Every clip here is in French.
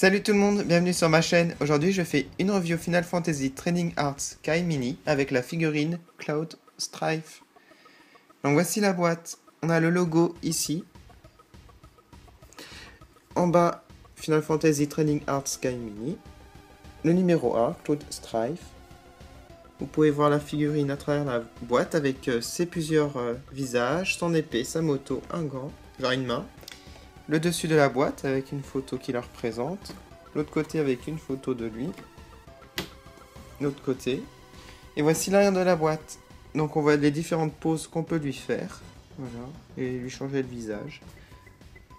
Salut tout le monde, bienvenue sur ma chaîne. Aujourd'hui je fais une review Final Fantasy Trading Arts Kai Mini avec la figurine Cloud Strife. Donc voici la boîte, on a le logo ici. En bas, Final Fantasy Trading Arts Kai Mini. Le numéro 1, Cloud Strife. Vous pouvez voir la figurine à travers la boîte avec ses plusieurs visages, son épée, sa moto, un gant, genre une main. Le dessus de la boîte avec une photo qui la représente. L'autre côté avec une photo de lui. L'autre côté. Et voici l'arrière de la boîte. Donc on voit les différentes poses qu'on peut lui faire. Voilà. Et lui changer le visage.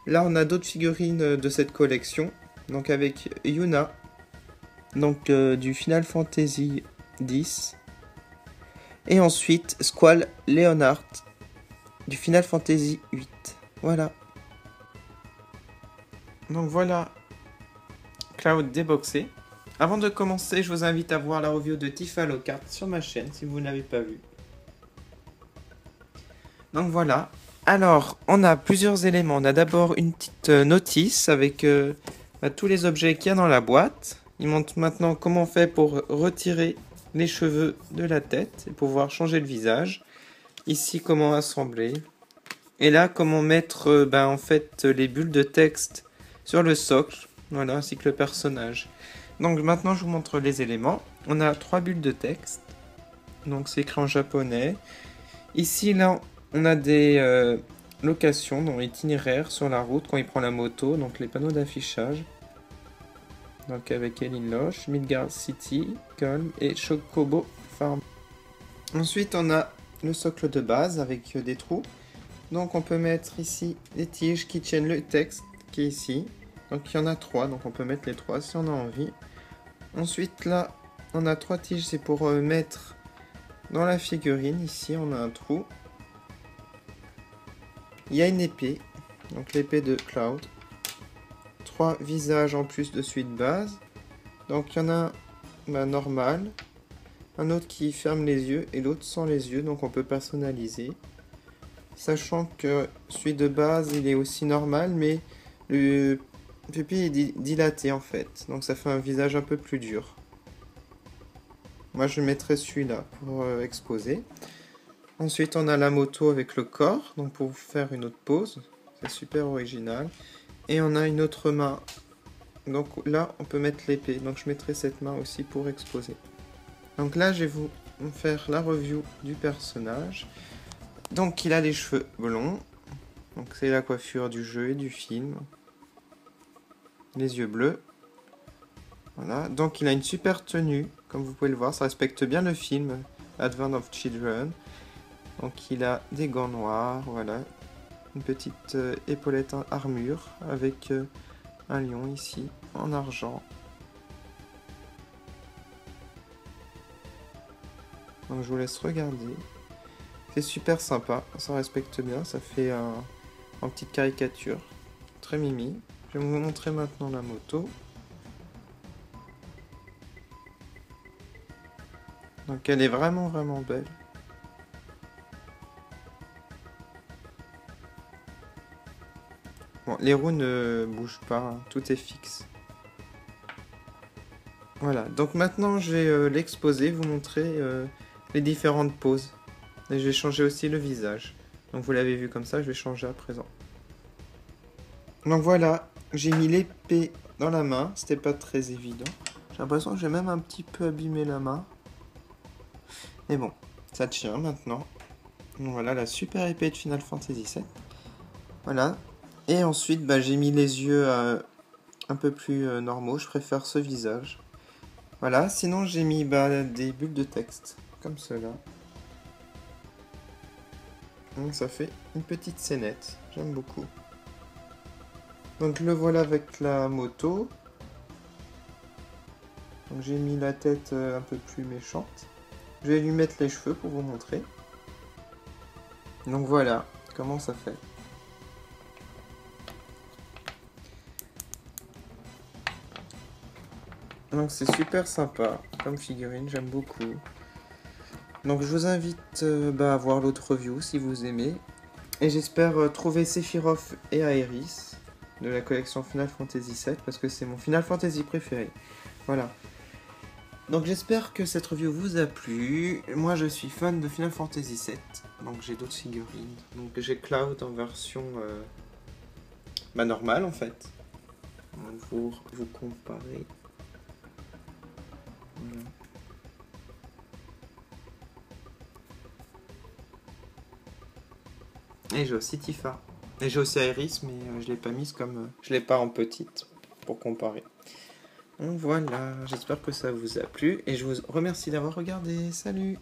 Là on a d'autres figurines de cette collection. Donc avec Yuna. Donc du Final Fantasy X. Et ensuite Squall Leonhart. Du Final Fantasy VIII. Voilà. Donc voilà, Cloud déboxé. Avant de commencer, je vous invite à voir la review de Tifa Alucard sur ma chaîne si vous ne l'avez pas vue. Donc voilà. Alors, on a plusieurs éléments. On a d'abord une petite notice avec tous les objets qu'il y a dans la boîte. Il montre maintenant comment on fait pour retirer les cheveux de la tête et pouvoir changer le visage. Ici, comment assembler. Et là, comment mettre en fait les bulles de texte sur le socle, voilà, ainsi que le personnage. Donc maintenant je vous montre les éléments. On a 3 bulles de texte, donc c'est écrit en japonais. Ici là on a des locations, donc itinéraires sur la route quand il prend la moto, donc les panneaux d'affichage. Donc avec Elin Loche, Midgard City, Culm et Chocobo Farm. Ensuite on a le socle de base avec des trous. Donc on peut mettre ici les tiges qui tiennent le texte qui est ici. Donc il y en a 3, donc on peut mettre les 3 si on a envie. Ensuite là, on a 3 tiges, c'est pour mettre dans la figurine. Ici on a un trou. Il y a une épée, donc l'épée de Cloud. 3 visages en plus de suite base. Donc il y en a un normal, un autre qui ferme les yeux et l'autre sans les yeux, donc on peut personnaliser. Sachant que celui de base il est aussi normal, mais le pupille est dilaté en fait, donc ça fait un visage un peu plus dur. Moi je mettrais celui-là pour exposer. Ensuite on a la moto avec le corps, donc pour faire une autre pose, c'est super original. Et on a une autre main, donc là on peut mettre l'épée, donc je mettrai cette main aussi pour exposer. Donc là je vais vous faire la review du personnage. Donc il a les cheveux blonds, donc c'est la coiffure du jeu et du film. Les yeux bleus. Voilà, donc il a une super tenue, comme vous pouvez le voir, ça respecte bien le film Advent of Children. Donc il a des gants noirs, voilà, une petite épaulette en armure avec un lion ici en argent. Donc je vous laisse regarder. C'est super sympa, ça respecte bien, ça fait en petite caricature, très mimi. Je vais vous montrer maintenant la moto. Donc elle est vraiment belle. Bon, les roues ne bougent pas, hein, tout est fixe. Voilà, donc maintenant je vais l'exposer, vous montrer les différentes poses. Et je vais changer aussi le visage. Donc vous l'avez vu comme ça, je vais changer à présent. Donc voilà, j'ai mis l'épée dans la main, c'était pas très évident. J'ai l'impression que j'ai même un petit peu abîmé la main. Mais bon, ça tient maintenant. Donc voilà la super épée de Final Fantasy VII. Voilà. Et ensuite, j'ai mis les yeux un peu plus normaux. Je préfère ce visage. Voilà. Sinon, j'ai mis des bulles de texte. Comme cela. Donc ça fait une petite scénette. J'aime beaucoup. Donc le voilà avec la moto. Donc j'ai mis la tête un peu plus méchante. Je vais lui mettre les cheveux pour vous montrer. Donc voilà comment ça fait. Donc c'est super sympa comme figurine, j'aime beaucoup. Donc je vous invite à voir l'autre review si vous aimez. Et j'espère trouver Sephiroth et Aeris. de la collection Final Fantasy VII parce que c'est mon Final Fantasy préféré. Voilà. Donc j'espère que cette review vous a plu. Moi je suis fan de Final Fantasy VII, donc j'ai d'autres figurines. Donc j'ai Cloud en version normale en fait. Donc vous comparez. Voilà. Et j'ai aussi Tifa. Et j'ai aussi Iris, mais je l'ai pas mise comme... je l'ai pas en petite pour comparer. Donc voilà, j'espère que ça vous a plu et je vous remercie d'avoir regardé. Salut!